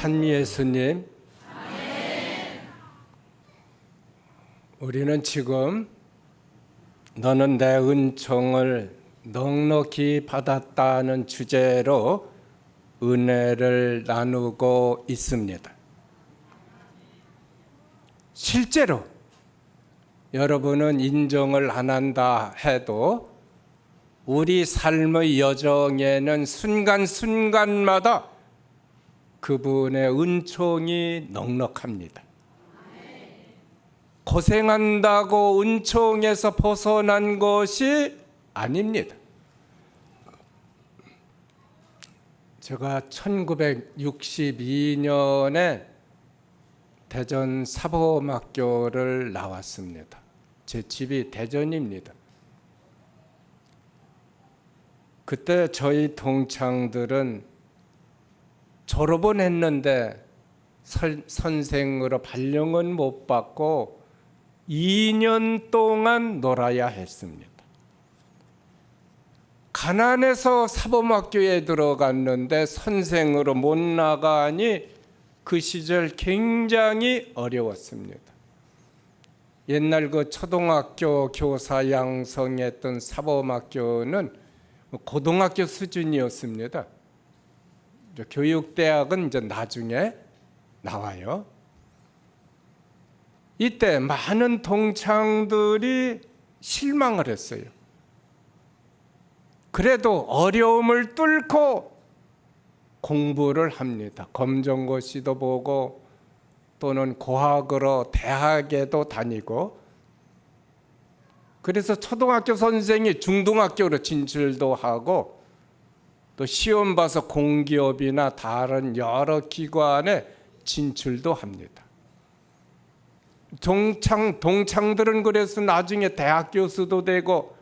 참 예수님, 우리는 지금 너는 내 은총을 넉넉히 받았다는 주제로 은혜를 나누고 있습니다. 실제로 여러분은 인정을 안 한다 해도 우리 삶의 여정에는 순간순간마다 그분의 은총이 넉넉합니다. 고생한다고 은총에서 벗어난 것이 아닙니다. 제가 1962년에 대전 사범학교를 나왔습니다. 제 집이 대전입니다. 그때 저희 동창들은 졸업은 했는데 선생으로 발령은 못 받고 2년 동안 놀아야 했습니다. 가난해서 사범학교에 들어갔는데 선생으로 못 나가니 그 시절 굉장히 어려웠습니다. 옛날 그 초등학교 교사 양성했던 사범학교는 고등학교 수준이었습니다. 교육대학은 이제 나중에 나와요. 이때 많은 동창들이 실망을 했어요. 그래도 어려움을 뚫고 공부를 합니다. 검정고시도 보고 또는 고학으로 대학에도 다니고, 그래서 초등학교 선생이 중등학교로 진출도 하고 또 시험 봐서 공기업이나 다른 여러 기관에 진출도 합니다. 동창들은 그래서 나중에 대학 교수도 되고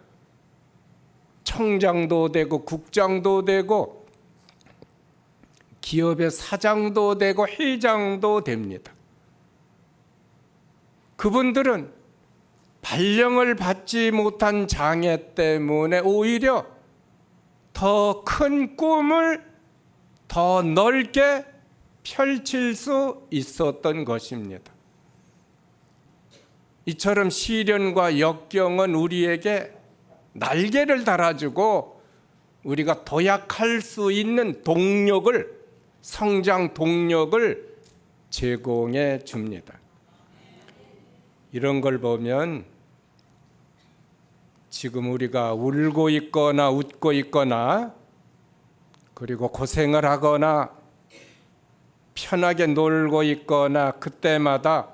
청장도 되고 국장도 되고 기업의 사장도 되고 회장도 됩니다. 그분들은 발령을 받지 못한 장애 때문에 오히려 더 큰 꿈을 더 넓게 펼칠 수 있었던 것입니다. 이처럼 시련과 역경은 우리에게 날개를 달아주고 우리가 도약할 수 있는 동력을, 성장 동력을 제공해 줍니다. 이런 걸 보면 지금 우리가 울고 있거나 웃고 있거나 그리고 고생을 하거나 편하게 놀고 있거나 그때마다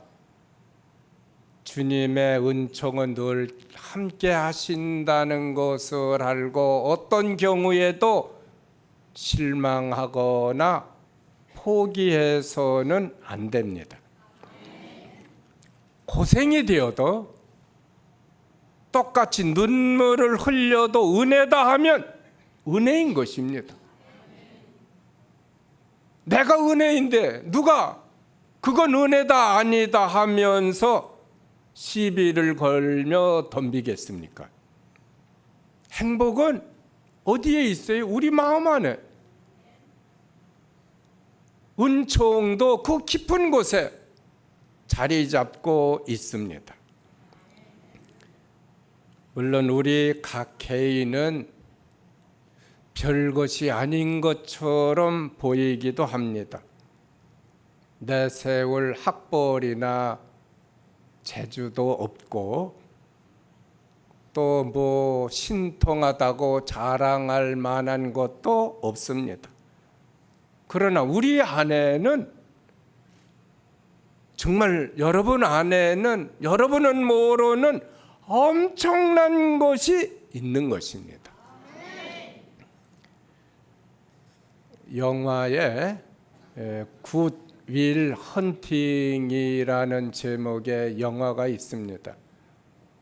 주님의 은총은 늘 함께 하신다는 것을 알고 어떤 경우에도 실망하거나 포기해서는 안 됩니다. 고생이 되어도 똑같이 눈물을 흘려도 은혜다 하면 은혜인 것입니다. 내가 은혜인데 누가 그건 은혜다 아니다 하면서 시비를 걸며 덤비겠습니까? 행복은 어디에 있어요? 우리 마음 안에. 은총도 그 깊은 곳에 자리 잡고 있습니다. 물론 우리 각 개인은 별것이 아닌 것처럼 보이기도 합니다. 내세울 학벌이나 재주도 없고 또 뭐 신통하다고 자랑할 만한 것도 없습니다. 그러나 우리 안에는 정말 여러분 안에는 여러분은 모르는 엄청난 것이 있는 것입니다. 영화에 굿 윌 헌팅이라는 제목의 영화가 있습니다.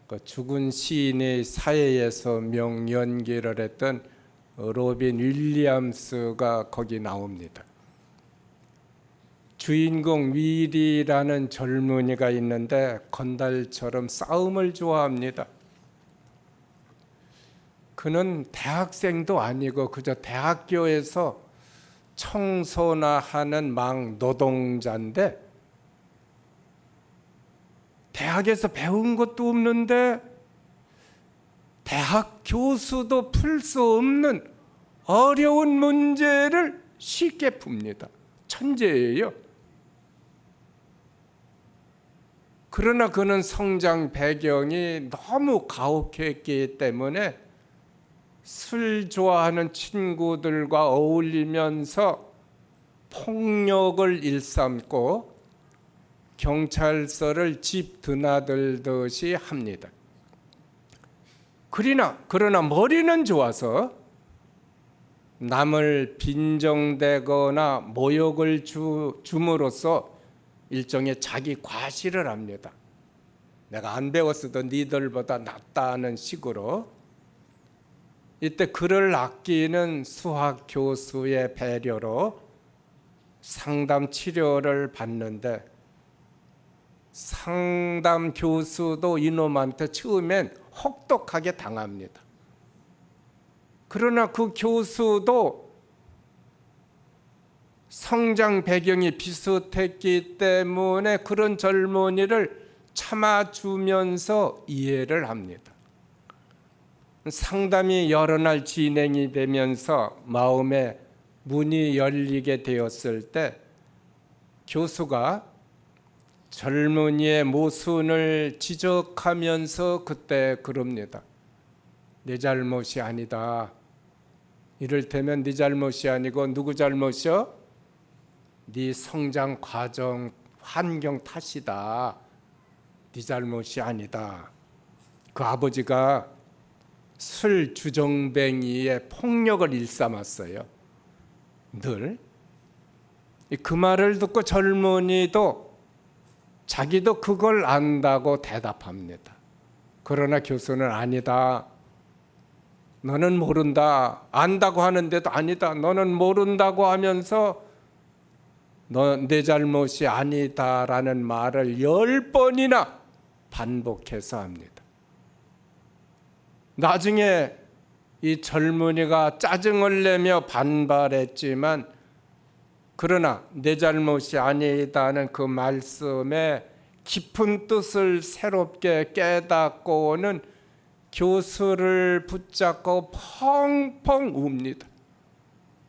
그 죽은 시인의 사회에서 명연기를 했던 로빈 윌리엄스가 거기 나옵니다. 주인공 윌이라는 젊은이가 있는데 건달처럼 싸움을 좋아합니다. 그는 대학생도 아니고 그저 대학교에서 청소나 하는 막 노동자인데 대학에서 배운 것도 없는데 대학 교수도 풀 수 없는 어려운 문제를 쉽게 풉니다. 천재예요. 그러나 그는 성장 배경이 너무 가혹했기 때문에 술 좋아하는 친구들과 어울리면서 폭력을 일삼고 경찰서를 집 드나들듯이 합니다. 그러나 머리는 좋아서 남을 빈정대거나 모욕을 줌으로써 일종의 자기 과시를 합니다. 내가 안 배웠어도 니들보다 낫다는 식으로. 이때 그를 아끼는 수학 교수의 배려로 상담 치료를 받는데 상담 교수도 이놈한테 처음엔 혹독하게 당합니다. 그러나 그 교수도 성장 배경이 비슷했기 때문에 그런 젊은이를 참아주면서 이해를 합니다. 상담이 여러 날 진행이 되면서 마음의 문이 열리게 되었을 때 교수가 젊은이의 모순을 지적하면서 그때 그럽니다. 내 잘못이 아니다. 이를테면 네 잘못이 아니고 누구 잘못이요? 네 성장 과정 환경 탓이다. 네 잘못이 아니다. 그 아버지가 술 주정뱅이의 폭력을 일삼았어요. 늘. 그 말을 듣고 젊은이도 자기도 그걸 안다고 대답합니다. 그러나 교수는 아니다. 너는 모른다. 안다고 하는데도 아니다. 너는 모른다고 하면서 너 내 잘못이 아니다라는 말을 10번이나 반복해서 합니다. 나중에 이 젊은이가 짜증을 내며 반발했지만 그러나 내 잘못이 아니다는 그 말씀에 깊은 뜻을 새롭게 깨닫고는 교수를 붙잡고 펑펑 웁니다.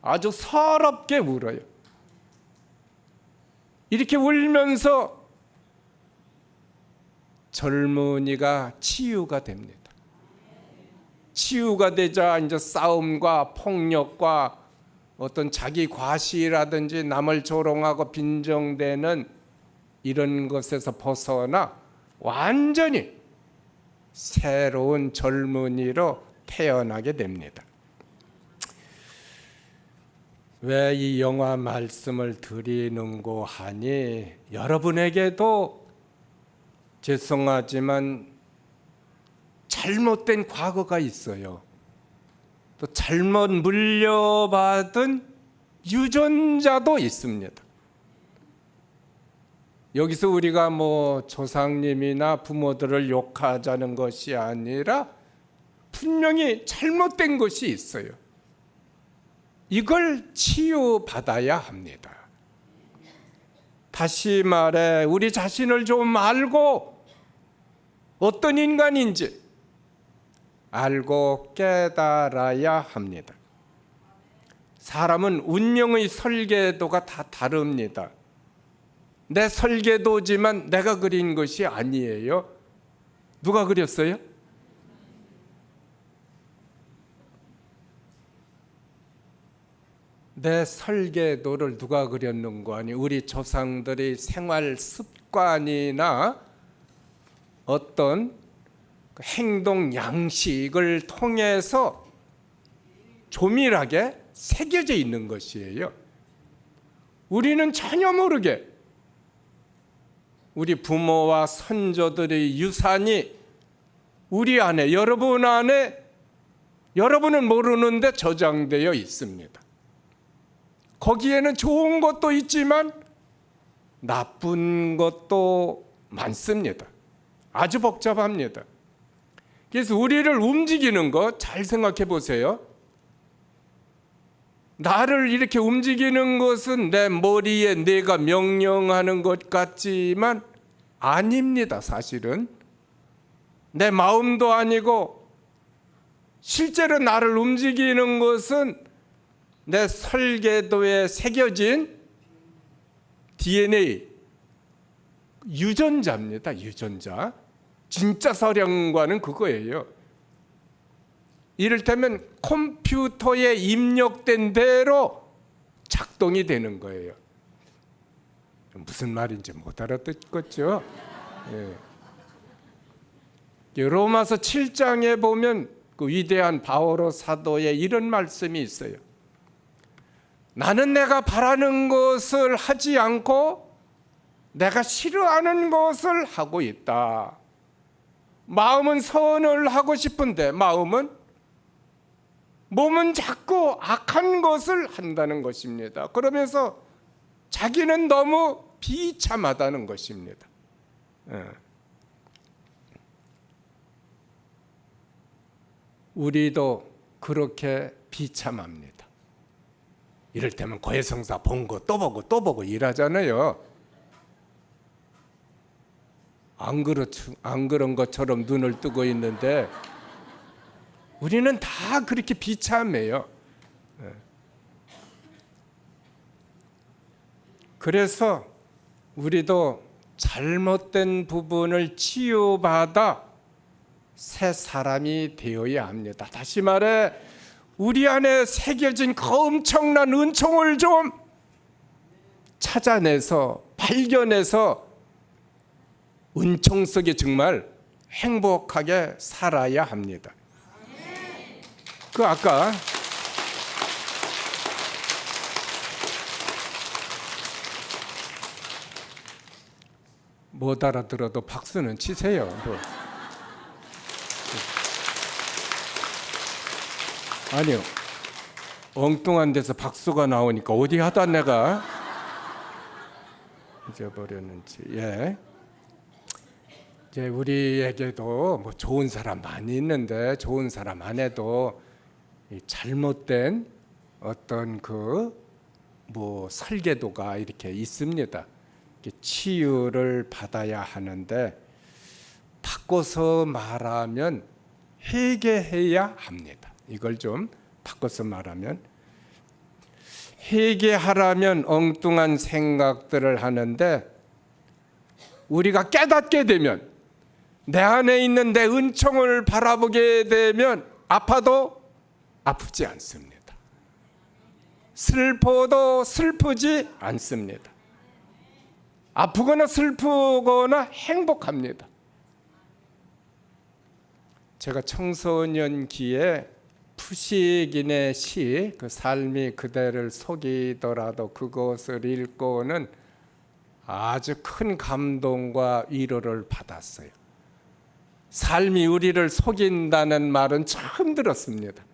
아주 서럽게 울어요. 이렇게 울면서 젊은이가 치유가 됩니다. 치유가 되자 이제 싸움과 폭력과 어떤 자기 과시라든지 남을 조롱하고 빈정대는 이런 것에서 벗어나 완전히 새로운 젊은이로 태어나게 됩니다. 왜 이 영화 말씀을 드리는고 하니 여러분에게도 죄송하지만 잘못된 과거가 있어요. 또 잘못 물려받은 유전자도 있습니다. 여기서 우리가 조상님이나 부모들을 욕하자는 것이 아니라 분명히 잘못된 것이 있어요. 이걸 치유받아야 합니다. 다시 말해 우리 자신을 좀 알고 어떤 인간인지 알고 깨달아야 합니다. 사람은 운명의 설계도가 다 다릅니다. 내 설계도지만 내가 그린 것이 아니에요. 누가 그렸어요? 내 설계도를 누가 그렸는고 하니 우리 조상들의 생활 습관이나 어떤 행동 양식을 통해서 조밀하게 새겨져 있는 것이에요. 우리는 전혀 모르게 우리 부모와 선조들의 유산이 우리 안에, 여러분 안에, 여러분은 모르는데 저장되어 있습니다. 거기에는 좋은 것도 있지만 나쁜 것도 많습니다. 아주 복잡합니다. 그래서 우리를 움직이는 것 잘 생각해 보세요. 나를 이렇게 움직이는 것은 내 머리에 내가 명령하는 것 같지만 아닙니다. 사실은 내 마음도 아니고 실제로 나를 움직이는 것은 내 설계도에 새겨진 DNA 유전자입니다. 유전자. 진짜 사령관은 그거예요. 이를테면 컴퓨터에 입력된 대로 작동이 되는 거예요. 무슨 말인지 못 알아듣겠죠? 예. 로마서 7장에 보면 그 위대한 바오로 사도의 이런 말씀이 있어요. 나는 내가 바라는 것을 하지 않고 내가 싫어하는 것을 하고 있다. 마음은 선을 하고 싶은데 몸은 자꾸 악한 것을 한다는 것입니다. 그러면서 자기는 너무 비참하다는 것입니다. 우리도 그렇게 비참합니다. 이를테면 고해성사 본 거 또 보고 또 보고 일하잖아요. 안 그런 것처럼 눈을 뜨고 있는데 우리는 다 그렇게 비참해요. 그래서 우리도 잘못된 부분을 치유받아 새 사람이 되어야 합니다. 다시 말해 우리 안에 새겨진 그 엄청난 은총을 좀 찾아내서 발견해서 은총 속에 정말 행복하게 살아야 합니다. 그 아까 못 알아들어도 박수는 치세요. 아니요, 엉뚱한 데서 박수가 나오니까 어디 하다 내가 잊어버렸는지. 이제 우리에게도 뭐 좋은 사람 많이 있는데 좋은 사람 안에도 잘못된 어떤 설계도가 이렇게 있습니다. 치유를 받아야 하는데 바꿔서 말하면 회개해야 합니다. 이걸 좀 바꿔서 말하면 회개하라면 엉뚱한 생각들을 하는데 우리가 깨닫게 되면 내 안에 있는 내 은총을 바라보게 되면 아파도 아프지 않습니다. 슬퍼도 슬프지 않습니다. 아프거나 슬프거나 행복합니다. 제가 청소년기에 푸시긴의 시, 그 삶이 그대를 속이더라도 그것을 읽고는 아주 큰 감동과 위로를 받았어요. 삶이 우리를 속인다는 말은 처음 들었습니다.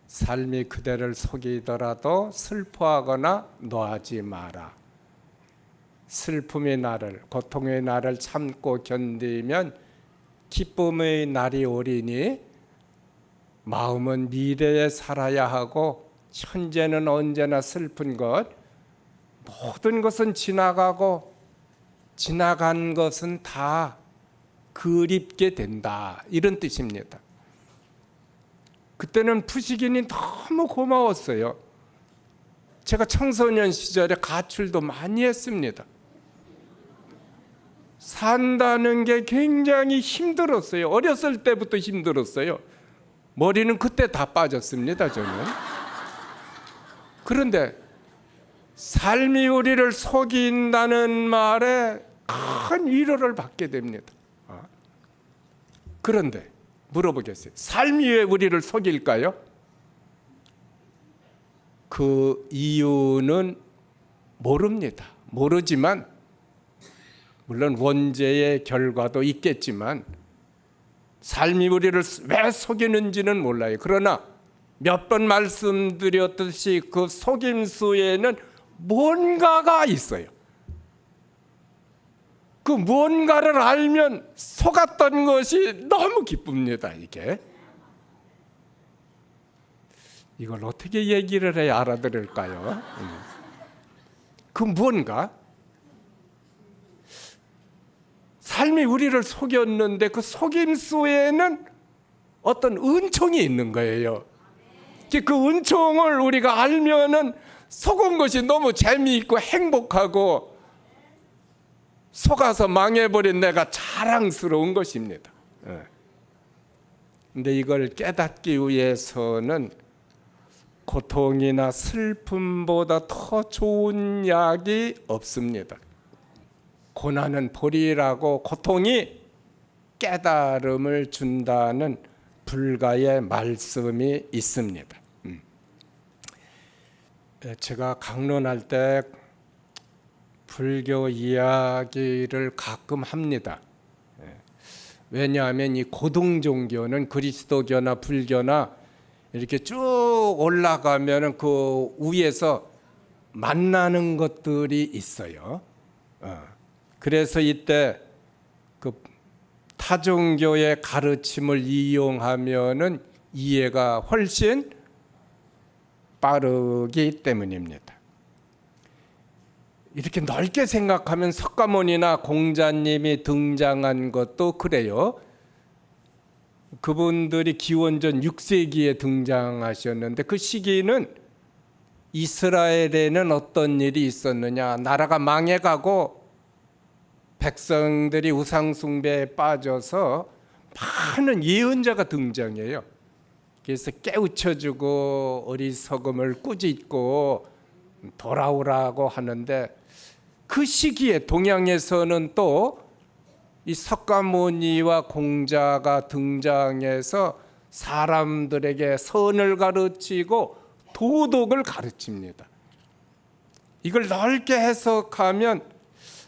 삶이 그대를 속이더라도 슬퍼하거나 노하지 마라. 슬픔의 날을, 고통의 날을 참고 견디면 기쁨의 날이 오리니 마음은 미래에 살아야 하고 현재는 언제나 슬픈 것, 모든 것은 지나가고 지나간 것은 다 그립게 된다, 이런 뜻입니다. 그때는 푸시긴이 너무 고마웠어요. 제가 청소년 시절에 가출도 많이 했습니다. 산다는 게 굉장히 힘들었어요. 어렸을 때부터 힘들었어요. 머리는 그때 다 빠졌습니다, 저는. 그런데 삶이 우리를 속인다는 말에 큰 위로를 받게 됩니다. 그런데 물어보겠어요. 삶이 왜 우리를 속일까요? 그 이유는 모릅니다. 모르지만 물론 원죄의 결과도 있겠지만 삶이 우리를 왜 속이는지는 몰라요. 그러나 몇 번 말씀드렸듯이 그 속임수에는 뭔가가 있어요. 그 무언가를 알면 속았던 것이 너무 기쁩니다. 이게 이걸 어떻게 얘기를 해야 알아들을까요? 그 뭔가? 삶이 우리를 속였는데 그 속임수에는 어떤 은총이 있는 거예요. 그 은총을 우리가 알면은 속은 것이 너무 재미있고 행복하고 속아서 망해버린 내가 자랑스러운 것입니다. 근데 이걸 깨닫기 위해서는 고통이나 슬픔보다 더 좋은 약이 없습니다. 고난은 보리라고 고통이 깨달음을 준다는 불가의 말씀이 있습니다. 제가 강론할 때 불교 이야기를 가끔 합니다. 왜냐하면 이 고등 종교는 그리스도교나 불교나 이렇게 쭉 올라가면 그 위에서 만나는 것들이 있어요. 그래서 이때 그 타종교의 가르침을 이용하면은 이해가 훨씬 빠르기 때문입니다. 이렇게 넓게 생각하면 석가모니나 공자님이 등장한 것도 그래요. 그분들이 기원전 6세기에 등장하셨는데 그 시기는 이스라엘에는 어떤 일이 있었느냐. 나라가 망해가고 백성들이 우상숭배에 빠져서 많은 예언자가 등장해요. 그래서 깨우쳐주고 어리석음을 꾸짖고 돌아오라고 하는데 그 시기에 동양에서는 또 이 석가모니와 공자가 등장해서 사람들에게 선을 가르치고 도덕을 가르칩니다. 이걸 넓게 해석하면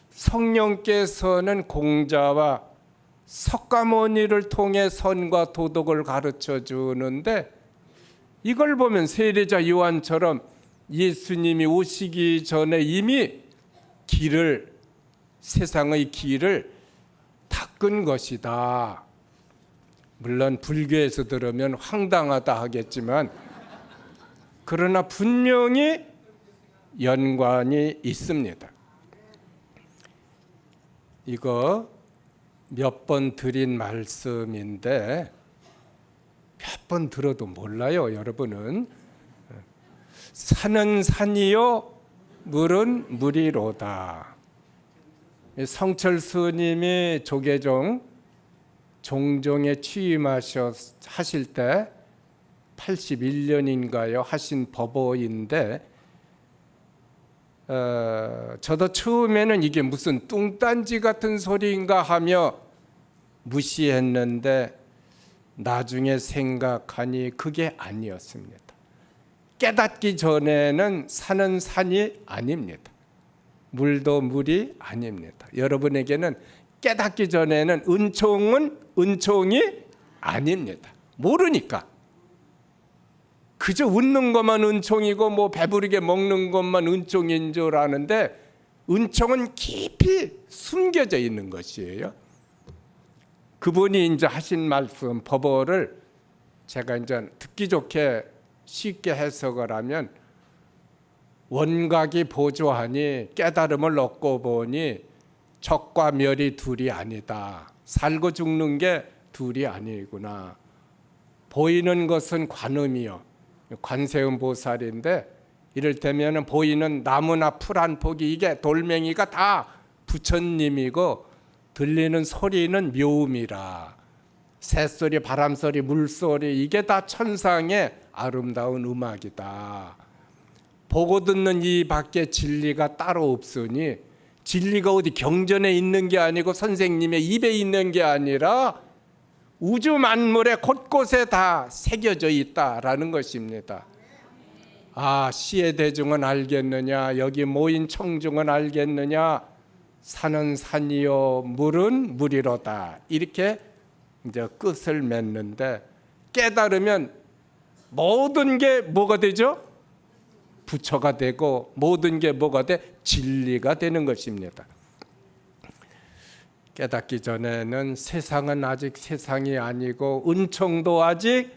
성령께서는 공자와 석가모니를 통해 선과 도덕을 가르쳐 주는데 이걸 보면 세례자 요한처럼 예수님이 오시기 전에 이미 세상의 길을 닦은 것이다. 물론 불교에서 들으면 황당하다 하겠지만 그러나 분명히 연관이 있습니다. 이거 몇 번 드린 말씀인데 몇 번 들어도 몰라요, 여러분은. 산은 산이요, 물은 물이로다. 성철 스님이 조계종 종종에 취임하실 때 81년인가요 하신 법어인데 저도 처음에는 이게 무슨 뚱딴지 같은 소리인가 하며 무시했는데 나중에 생각하니 그게 아니었습니다. 깨닫기 전에는 산은 산이 아닙니다. 물도 물이 아닙니다. 여러분에게는 깨닫기 전에는 은총은 은총이 아닙니다. 모르니까. 그저 웃는 것만 은총이고 뭐 배부르게 먹는 것만 은총인 줄 아는데 은총은 깊이 숨겨져 있는 것이에요. 그분이 이제 하신 말씀 법어를 제가 이제 듣기 좋게 쉽게 해석을 하면 원각이 보조하니 깨달음을 얻고 보니 적과 멸이 둘이 아니다. 살고 죽는 게 둘이 아니구나. 보이는 것은 관음이요. 관세음 보살인데 이를테면 보이는 나무나 풀 한 폭이 이게 돌멩이가 다 부처님이고 들리는 소리는 묘음이라. 새소리, 바람소리, 물소리 이게 다 천상의 아름다운 음악이다. 보고 듣는 이 밖에 진리가 따로 없으니 진리가 어디 경전에 있는 게 아니고 선생님의 입에 있는 게 아니라 우주 만물의 곳곳에 다 새겨져 있다라는 것입니다. 아, 시의 대중은 알겠느냐? 여기 모인 청중은 알겠느냐? 산은 산이요, 물은 물이로다. 이렇게 이제 끝을 맺는데 깨달으면 모든 게 뭐가 되죠? 부처가 되고 모든 게 뭐가 돼? 진리가 되는 것입니다. 깨닫기 전에는 세상은 아직 세상이 아니고 은총도 아직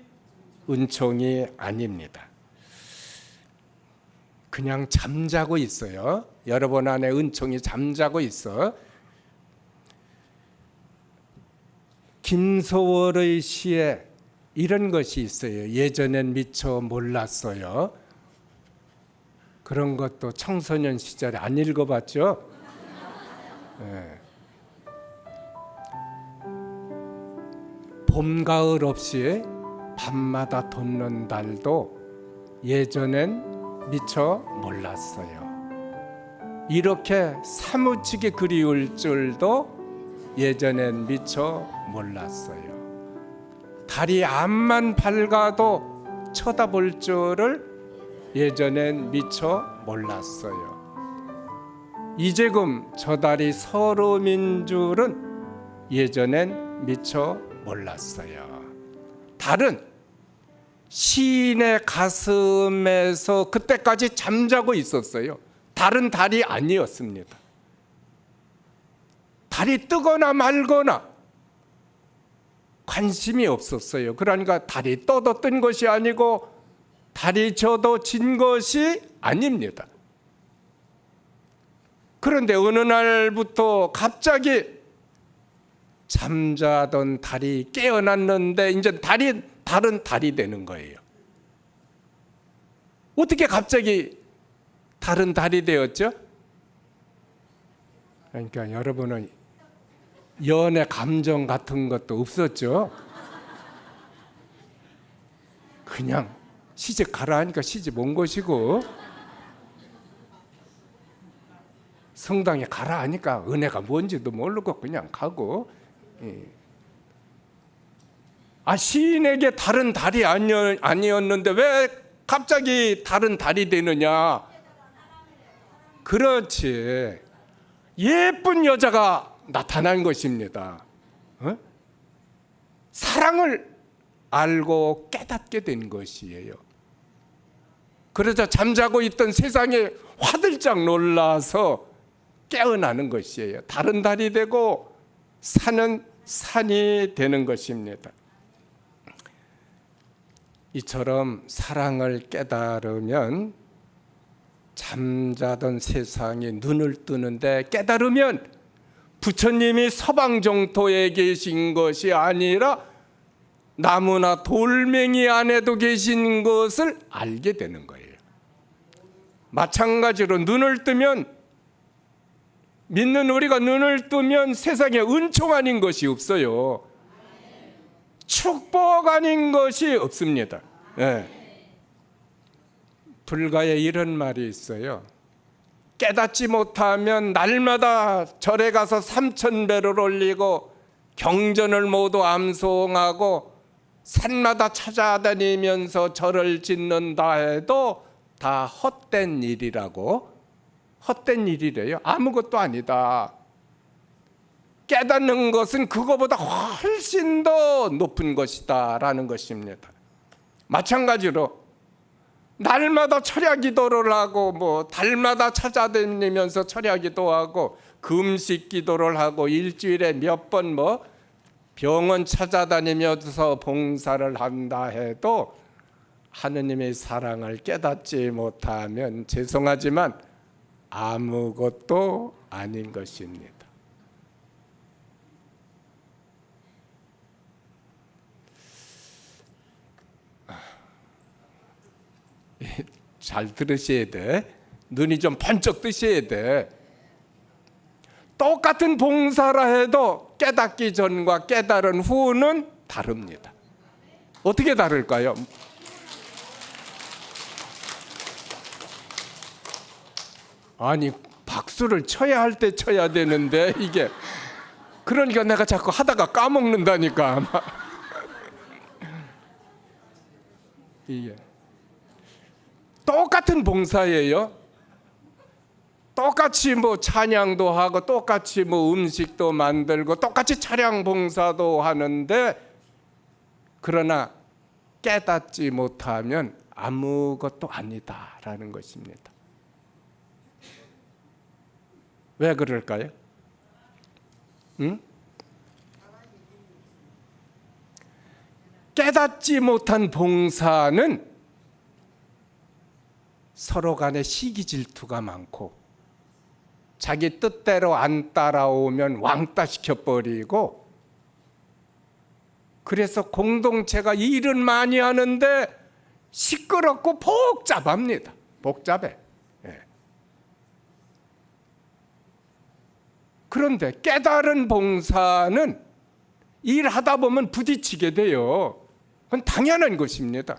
은총이 아닙니다. 그냥 잠자고 있어요. 여러분 안에 은총이 잠자고 있어. 김소월의 시에 이런 것이 있어요. 예전엔 미처 몰랐어요. 그런 것도 청소년 시절에 안 읽어봤죠? 네. 봄, 가을 없이 밤마다 돋는 달도 예전엔 미처 몰랐어요. 이렇게 사무치게 그리울 줄도 예전엔 미처 몰랐어요. 달이 앞만 밝아도 쳐다볼 줄을 예전엔 미처 몰랐어요. 이제금 저 달이 서름인 줄은 예전엔 미처 몰랐어요. 달은 시인의 가슴에서 그때까지 잠자고 있었어요. 달은 달이 아니었습니다. 달이 뜨거나 말거나 관심이 없었어요. 그러니까 달이 떠도 뜬 것이 아니고 달이 져도 진 것이 아닙니다. 그런데 어느 날부터 갑자기 잠자던 달이 깨어났는데 이제 달은 달이 되는 거예요. 어떻게 갑자기 달은 달이 되었죠? 그러니까 여러분은 연애 감정 같은 것도 없었죠? 그냥 시집 가라 하니까 시집 온 것이고, 성당에 가라 하니까 은혜가 뭔지도 모르고 그냥 가고. 시인에게 달은 달이 아니었는데 왜 갑자기 달은 달이 되느냐? 그렇지, 예쁜 여자가 나타난 것입니다. 사랑을 알고 깨닫게 된 것이에요. 그래서 잠자고 있던 세상에 화들짝 놀라서 깨어나는 것이에요. 달은 달이 되고 산은 산이 되는 것입니다. 이처럼 사랑을 깨달으면 잠자던 세상에 눈을 뜨는데, 깨달으면 부처님이 서방정토에 계신 것이 아니라 나무나 돌멩이 안에도 계신 것을 알게 되는 거예요. 마찬가지로 눈을 뜨면, 믿는 우리가 눈을 뜨면 세상에 은총 아닌 것이 없어요. 축복 아닌 것이 없습니다. 네. 불가에 이런 말이 있어요. 깨닫지 못하면 날마다 절에 가서 3,000배를 올리고 경전을 모두 암송하고 산마다 찾아다니면서 절을 짓는다 해도 다 헛된 일이라고. 헛된 일이래요. 아무것도 아니다. 깨닫는 것은 그거보다 훨씬 더 높은 것이다 라는 것입니다. 마찬가지로 날마다 철야 기도를 하고 달마다 찾아다니면서 철야 기도하고 금식 기도를 하고 일주일에 몇 번 병원 찾아다니면서 봉사를 한다 해도 하느님의 사랑을 깨닫지 못하면 죄송하지만 아무것도 아닌 것입니다. 잘 들으셔야 돼. 눈이 좀 번쩍 뜨셔야 돼. 똑같은 봉사라 해도 깨닫기 전과 깨달은 후는 다릅니다. 어떻게 다를까요? 아니, 박수를 쳐야 할 때 쳐야 되는데 이게, 그러니까 내가 자꾸 하다가 까먹는다니까. 이게 똑같은 봉사예요. 똑같이 찬양도 하고 똑같이 음식도 만들고 똑같이 차량 봉사도 하는데, 그러나 깨닫지 못하면 아무것도 아니다라는 것입니다. 왜 그럴까요? 깨닫지 못한 봉사는 서로 간에 시기 질투가 많고 자기 뜻대로 안 따라오면 왕따 시켜버리고, 그래서 공동체가 일은 많이 하는데 시끄럽고 복잡합니다. 복잡해. 그런데 깨달은 봉사는 일하다 보면 부딪히게 돼요. 그건 당연한 것입니다.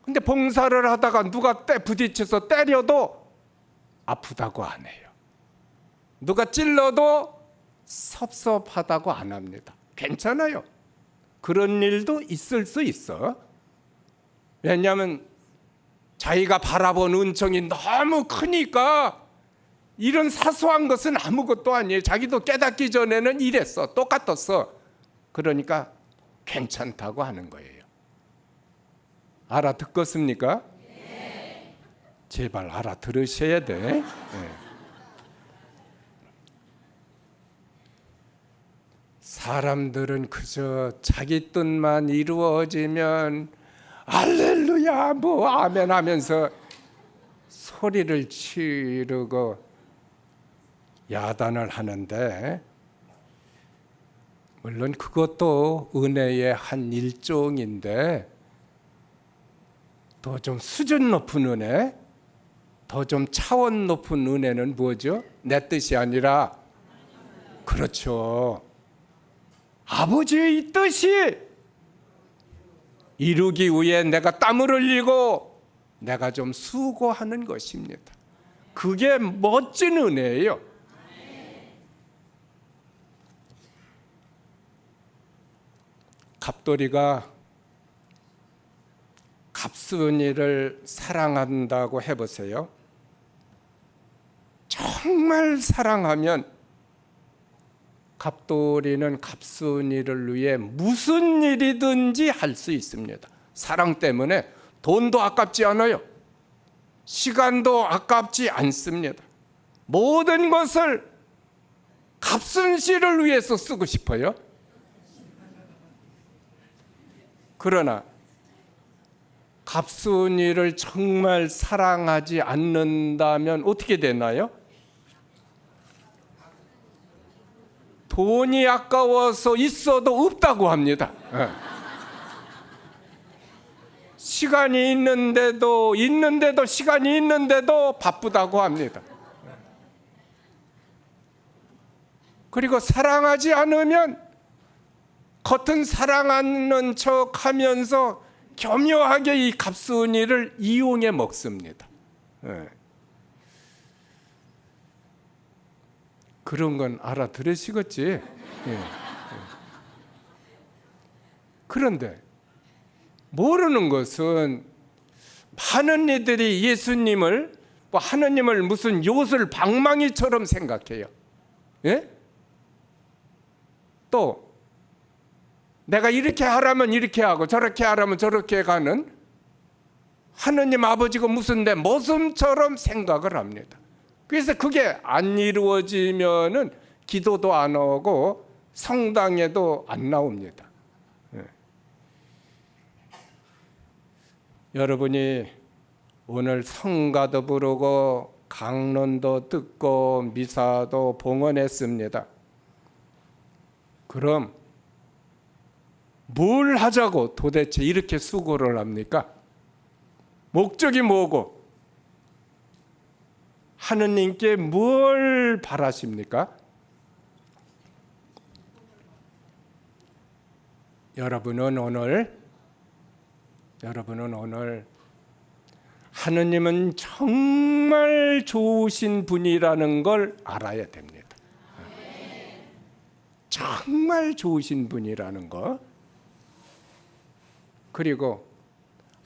근데 봉사를 하다가 누가 부딪혀서 때려도 아프다고 안 해요. 누가 찔러도 섭섭하다고 안 합니다. 괜찮아요. 그런 일도 있을 수 있어. 왜냐하면 자기가 바라본 은총이 너무 크니까 이런 사소한 것은 아무것도 아니에요. 자기도 깨닫기 전에는 이랬어. 똑같았어. 그러니까 괜찮다고 하는 거예요. 알아듣겠습니까? 네. 제발 알아들으셔야 돼. 네. 사람들은 그저 자기 뜻만 이루어지면 할렐루야 뭐 아멘 하면서 소리를 지르고 야단을 하는데, 물론 그것도 은혜의 한 일종인데 더 좀 수준 높은 은혜, 더 좀 차원 높은 은혜는 뭐죠? 내 뜻이 아니라, 그렇죠, 아버지의 뜻이 이루기 위해 내가 땀을 흘리고 내가 좀 수고하는 것입니다. 그게 멋진 은혜예요. 갑돌이가 갑순이를 사랑한다고 해보세요. 정말 사랑하면 갑돌이는 갑순이를 위해 무슨 일이든지 할 수 있습니다. 사랑 때문에 돈도 아깝지 않아요. 시간도 아깝지 않습니다. 모든 것을 갑순 씨를 위해서 쓰고 싶어요. 그러나 갑순이를 정말 사랑하지 않는다면 어떻게 되나요? 돈이 아까워서 있어도 없다고 합니다. 시간이 있는데도 시간이 있는데도 바쁘다고 합니다. 그리고 사랑하지 않으면 겉은 사랑하는 척 하면서 교묘하게 이 갑순이를 이용해 먹습니다. 그런 건 알아들으시겠지? 그런데 모르는 것은 많은 이들이 예수님을, 하느님을 무슨 요술 방망이처럼 생각해요. 예? 또 내가 이렇게 하라면 이렇게 하고 저렇게 하라면 저렇게 가는 하느님 아버지가 무슨 내 모습처럼 생각을 합니다. 그래서 그게 안 이루어지면은 기도도 안 오고 성당에도 안 나옵니다. 여러분이 오늘 성가도 부르고 강론도 듣고 미사도 봉헌했습니다. 그럼 뭘 하자고 도대체 이렇게 수고를 합니까? 목적이 뭐고 하느님께 뭘 바라십니까? 여러분은 오늘 하느님은 정말 좋으신 분이라는 걸 알아야 됩니다. 정말 좋으신 분이라는 거. 그리고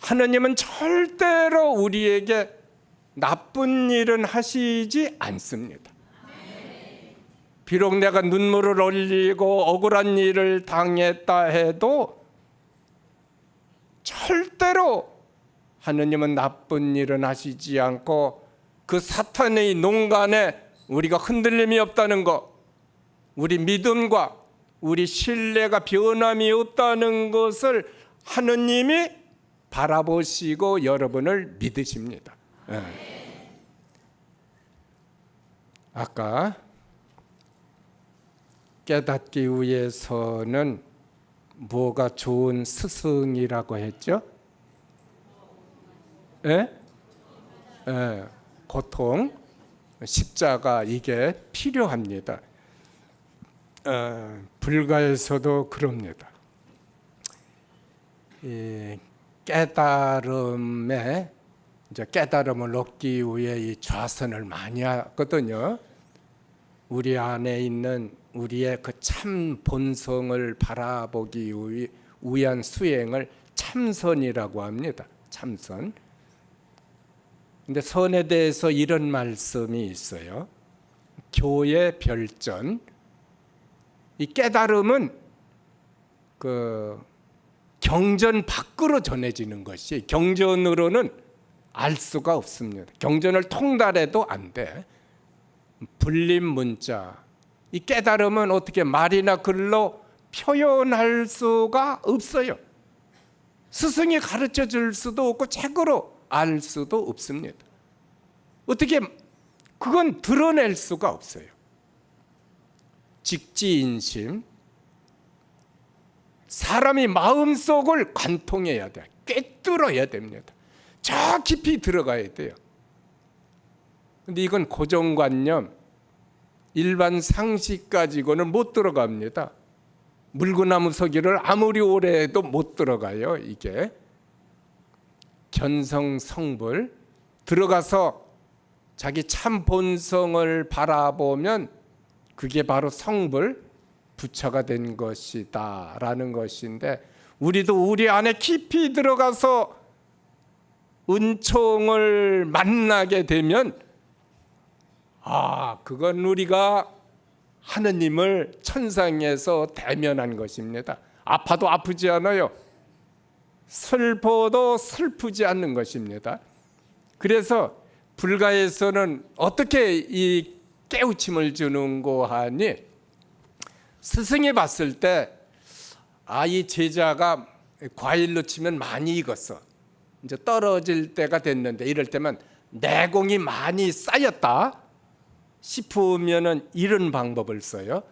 하느님은 절대로 우리에게 나쁜 일은 하시지 않습니다. 비록 내가 눈물을 흘리고 억울한 일을 당했다 해도 절대로 하느님은 나쁜 일은 하시지 않고 그 사탄의 농간에 우리가 흔들림이 없다는 것, 우리 믿음과 우리 신뢰가 변함이 없다는 것을 하느님이 바라보시고 여러분을 믿으십니다. 아까 깨닫기 위해서는 뭐가 좋은 스승이라고 했죠? 고통, 십자가 이게 필요합니다. 불가에서도 그럽니다. 이 깨달음에 이제 깨달음을 얻기 위해 이 좌선을 많이 하거든요. 우리 안에 있는 우리의 그 참 본성을 바라보기 위한 수행을 참선이라고 합니다. 참선. 근데 선에 대해서 이런 말씀이 있어요. 교의 별전. 이 깨달음은 그 경전 밖으로 전해지는 것이 경전으로는 알 수가 없습니다. 경전을 통달해도 안 돼. 불림 문자. 이 깨달음은 어떻게 말이나 글로 표현할 수가 없어요. 스승이 가르쳐 줄 수도 없고 책으로 알 수도 없습니다. 어떻게 그건 드러낼 수가 없어요. 직지인심. 사람이 마음속을 관통해야 돼. 꿰뚫어야 됩니다. 저 깊이 들어가야 돼요. 근데 이건 고정관념, 일반 상식 가지고는 못 들어갑니다. 물구나무 서기를 아무리 오래 해도 못 들어가요. 이게 견성성불 들어가서 자기 참 본성을 바라보면 그게 바로 성불, 부처가 된 것이다 라는 것인데, 우리도 우리 안에 깊이 들어가서 은총을 만나게 되면 그건 우리가 하느님을 천상에서 대면한 것입니다. 아파도 아프지 않아요. 슬퍼도 슬프지 않는 것입니다. 그래서 불가에서는 어떻게 이 깨우침을 주는고 하니, 스승이 봤을 때 이 제자가 과일로 치면 많이 익었어. 이제 떨어질 때가 됐는데, 이럴 때면 내공이 많이 쌓였다 싶으면은 이런 방법을 써요.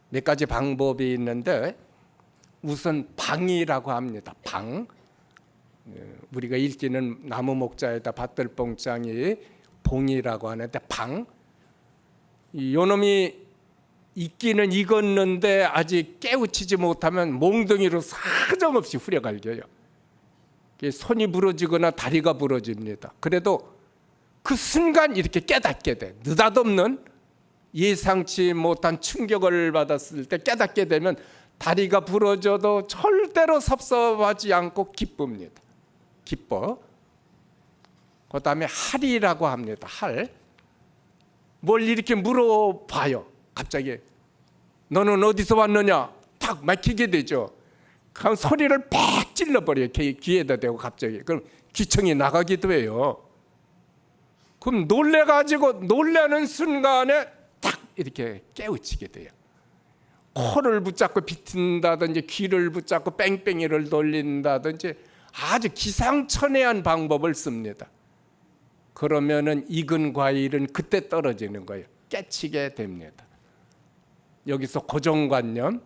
몇 가지 방법이 있는데, 우선 방이라고 합니다. 방. 우리가 읽기는 나무 목자에다 밭들봉장이 봉이라고 하는데, 방. 요놈이 익기는 익었는데 아직 깨우치지 못하면 몽둥이로 사정없이 후려갈겨요. 손이 부러지거나 다리가 부러집니다. 그래도 그 순간 이렇게 깨닫게 돼. 느닷없는 예상치 못한 충격을 받았을 때 깨닫게 되면 다리가 부러져도 절대로 섭섭하지 않고 기쁩니다. 기뻐. 그 다음에 할이라고 합니다. 할. 뭘 이렇게 물어봐요. 갑자기 너는 어디서 왔느냐? 탁 막히게 되죠. 그럼 소리를 팍 찔러버려요. 귀에다 대고 갑자기. 그럼 귀청이 나가기도 해요. 그럼 놀래가지고 놀라는 순간에 탁 이렇게 깨우치게 돼요. 코를 붙잡고 비튼다든지 귀를 붙잡고 뺑뺑이를 돌린다든지 아주 기상천외한 방법을 씁니다. 그러면은 익은 과일은 그때 떨어지는 거예요. 깨치게 됩니다. 여기서 고정관념,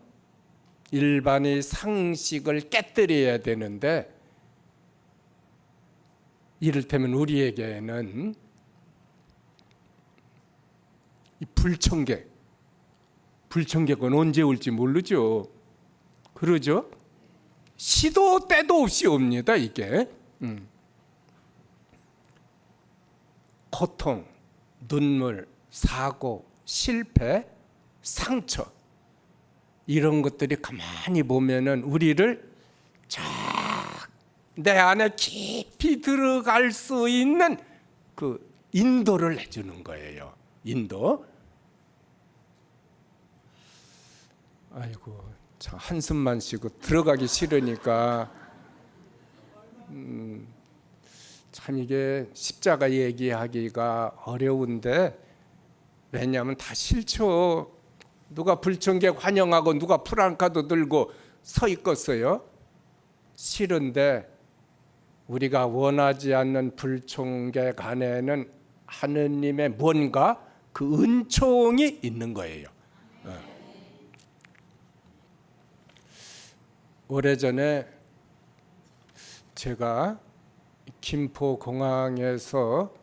일반의 상식을 깨뜨려야 되는데, 이를테면 우리에게는 이 불청객은 언제 올지 모르죠. 그러죠? 시도 때도 없이 옵니다. 이게 고통, 눈물, 사고, 실패, 상처, 이런 것들이 가만히 보면은 우리를 쫙 내 안에 깊이 들어갈 수 있는 그 인도를 해주는 거예요. 인도. 아이고, 참 한숨만 쉬고 들어가기 싫으니까 참 이게 십자가 얘기하기가 어려운데, 왜냐하면 다 싫죠. 누가 불청객 환영하고 누가 프랑카도 들고 서 있겠어요? 싫은데 우리가 원하지 않는 불총객 안에는 하느님의 뭔가 그 은총이 있는 거예요. 오래전에 제가 김포공항에서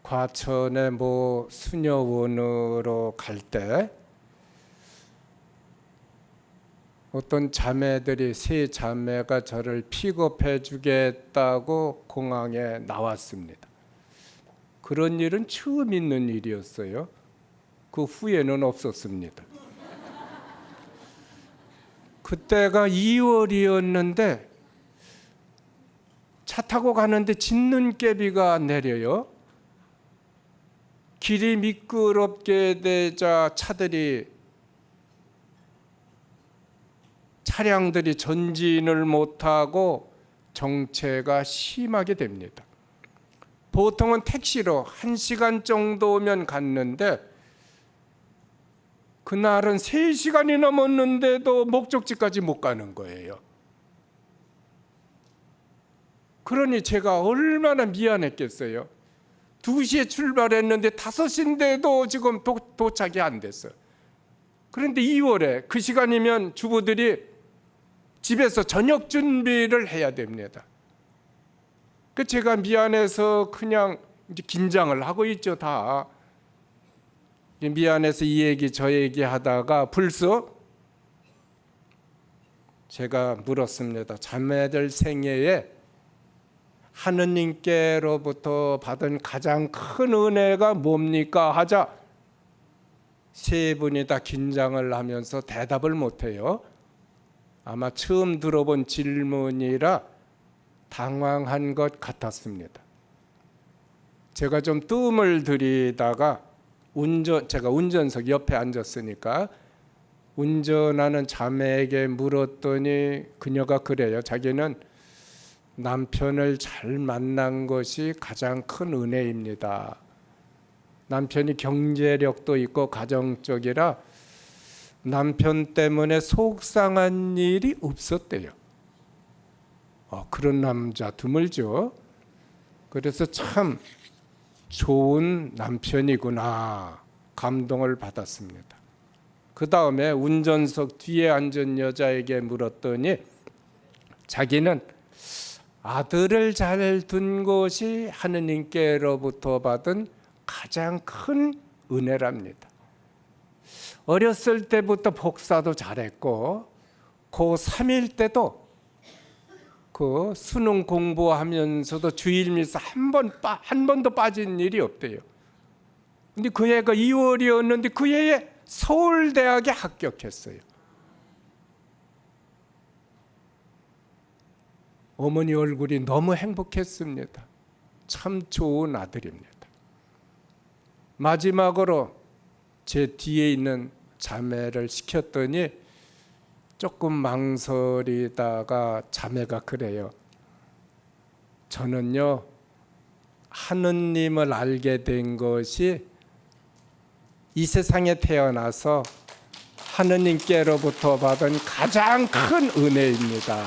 과천의 뭐 수녀원으로 갈 때 어떤 자매들이 세 자매가 저를 픽업해 주겠다고 공항에 나왔습니다. 그런 일은 처음 있는 일이었어요. 그 후에는 없었습니다. 그때가 2월이었는데 차 타고 가는데 짖는개비가 내려요. 길이 미끄럽게 되자 차량들이 전진을 못하고 정체가 심하게 됩니다. 보통은 택시로 1시간 정도면 갔는데 그날은 3시간이 넘었는데도 목적지까지 못 가는 거예요. 그러니 제가 얼마나 미안했겠어요. 2시에 출발했는데 5시인데도 지금 도착이 안 됐어요. 그런데 2월에 그 시간이면 주부들이 집에서 저녁 준비를 해야 됩니다. 그 제가 미안해서 그냥 이제 긴장을 하고 있죠, 다. 미안해서 이 얘기 저 얘기 하다가 불쑥 제가 물었습니다. 자매들 생애에 하느님께로부터 받은 가장 큰 은혜가 뭡니까? 하자 세 분이 다 긴장을 하면서 대답을 못해요. 아마 처음 들어본 질문이라 당황한 것 같았습니다. 제가 좀 뜸을 들이다가 제가 운전석 옆에 앉았으니까 운전하는 자매에게 물었더니 그녀가 그래요. 자기는 남편을 잘 만난 것이 가장 큰 은혜입니다. 남편이 경제력도 있고 가정적이라 남편 때문에 속상한 일이 없었대요. 그런 남자 드물죠. 그래서 참 좋은 남편이구나 감동을 받았습니다. 그 다음에 운전석 뒤에 앉은 여자에게 물었더니 자기는 아들을 잘 둔 것이 하느님께로부터 받은 가장 큰 은혜랍니다. 어렸을 때부터 복사도 잘했고 고3일 때도 그 수능 공부하면서도 주일 미사 한 번도 빠진 일이 없대요. 근데 그 해가 2월이었는데 그 해에 서울대학에 합격했어요. 어머니 얼굴이 너무 행복했습니다. 참 좋은 아들입니다. 마지막으로 제 뒤에 있는 자매를 시켰더니 조금 망설이다가 자매가 그래요. 저는요 하느님을 알게 된 것이 이 세상에 태어나서 하느님께로부터 받은 가장 큰 은혜입니다.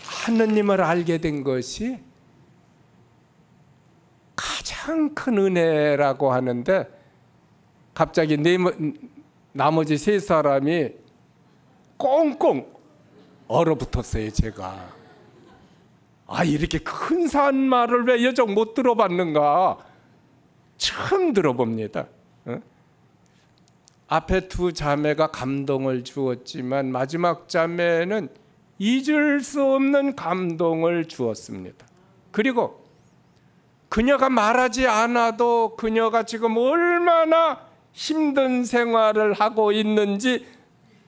하느님을 알게 된 것이 가장 큰 은혜라고 하는데 갑자기 나머지 세 사람이 꽁꽁 얼어붙었어요. 제가 이렇게 근사한 말을 왜 여적 못 들어봤는가 처음 들어봅니다. 앞에 두 자매가 감동을 주었지만 마지막 자매는 잊을 수 없는 감동을 주었습니다. 그리고 그녀가 말하지 않아도 그녀가 지금 얼마나 힘든 생활을 하고 있는지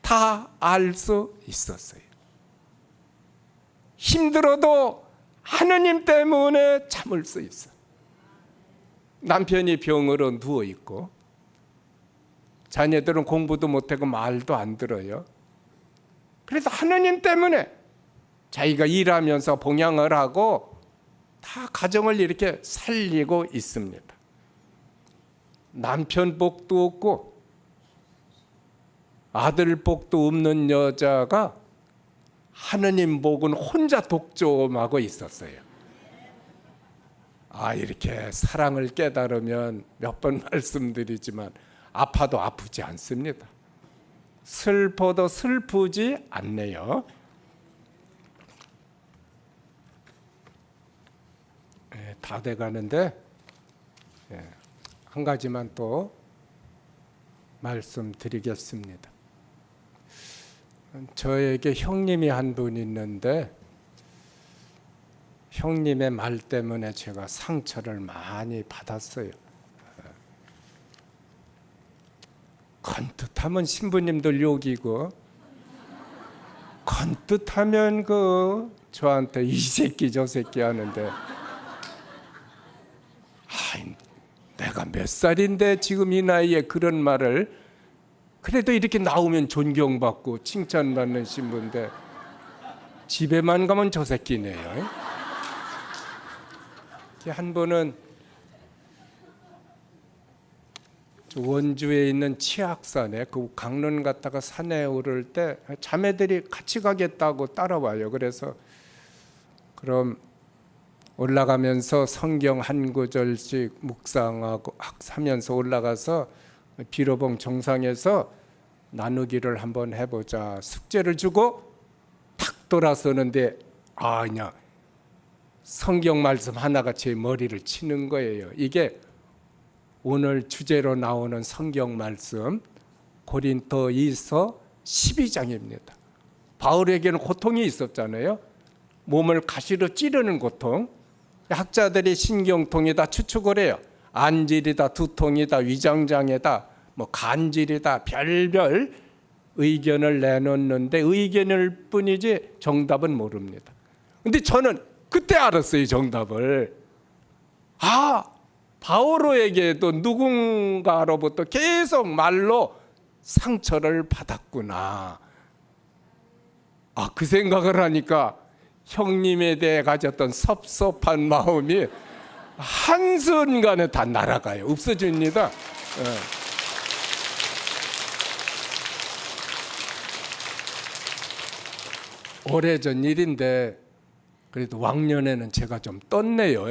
다 알 수 있었어요. 힘들어도 하느님 때문에 참을 수 있어. 남편이 병으로 누워 있고 자녀들은 공부도 못하고 말도 안 들어요. 그래서 하느님 때문에 자기가 일하면서 봉양을 하고 다 가정을 이렇게 살리고 있습니다. 남편 복도 없고 아들 복도 없는 여자가 하느님 복은 혼자 독점하고 있었어요. 이렇게 사랑을 깨달으면 몇 번 말씀드리지만 아파도 아프지 않습니다. 슬퍼도 슬프지 않네요. 다 돼가는데 한 가지만 또 말씀드리겠습니다. 저에게 형님이 한 분 있는데 형님의 말 때문에 제가 상처를 많이 받았어요. 건뜻하면 신부님들 욕이고 건뜻하면 저한테 이 새끼 저 새끼 하는데 내가 몇 살인데 지금 이 나이에 그런 말을 그래도 이렇게 나오면 존경받고 칭찬받는 신부인데 집에만 가면 저 새끼네요. 한 번은 원주에 있는 치악산에 강릉 갔다가 산에 오를 때 자매들이 같이 가겠다고 따라와요. 그래서 그럼 올라가면서 성경 한 구절씩 묵상하고 하면서 올라가서 비로봉 정상에서 나누기를 한번 해보자. 숙제를 주고 탁 돌아서는데 그냥 성경 말씀 하나가 제 머리를 치는 거예요. 이게 오늘 주제로 나오는 성경 말씀 고린도이서 12장입니다. 바울에게는 고통이 있었잖아요. 몸을 가시로 찌르는 고통. 학자들이 신경통이다 추측을 해요. 안질이다, 두통이다, 위장장애다, 간질이다, 별별 의견을 내놓는데 의견일 뿐이지 정답은 모릅니다. 근데 저는 그때 알았어요, 정답을. 바오로에게도 누군가로부터 계속 말로 상처를 받았구나. 그 생각을 하니까 형님에 대해 가졌던 섭섭한 마음이 한순간에 다 날아가요. 없어집니다. 오래전 일인데 그래도 왕년에는 제가 좀 떴네요.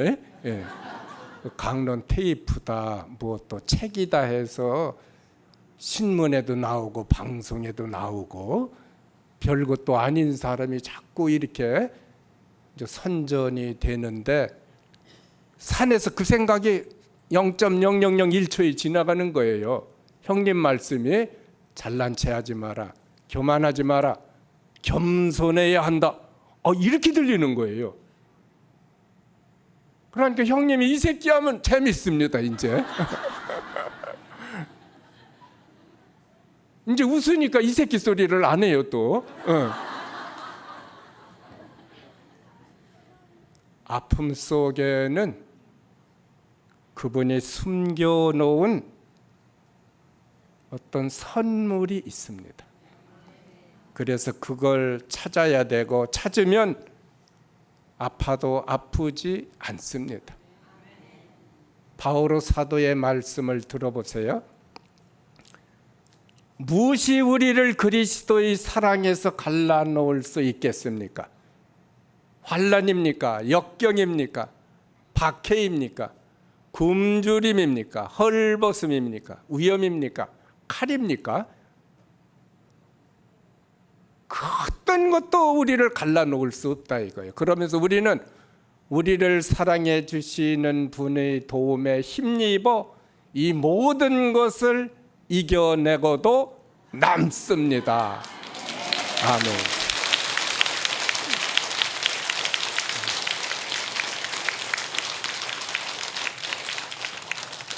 강론 테이프다 또 책이다 해서 신문에도 나오고 방송에도 나오고 별것도 아닌 사람이 자꾸 이렇게 선전이 되는데 산에서 그 생각이 0.0001초에 지나가는 거예요. 형님 말씀이 잘난 체 하지 마라, 교만하지 마라, 겸손해야 한다, 이렇게 들리는 거예요. 그러니까 형님이 이 새끼 하면 재밌습니다. 이제 웃으니까 이 새끼 소리를 안 해요 또. 아픔 속에는 그분이 숨겨놓은 어떤 선물이 있습니다. 그래서 그걸 찾아야 되고 찾으면 아파도 아프지 않습니다. 바오로 사도의 말씀을 들어보세요. 무엇이 우리를 그리스도의 사랑에서 갈라놓을 수 있겠습니까? 환난입니까? 역경입니까? 박해입니까? 굶주림입니까? 헐벗음입니까? 위험입니까? 칼입니까? 그 어떤 것도 우리를 갈라놓을 수 없다 이거예요. 그러면서 우리는 우리를 사랑해 주시는 분의 도움에 힘입어 이 모든 것을 이겨내고도 남습니다. 아멘.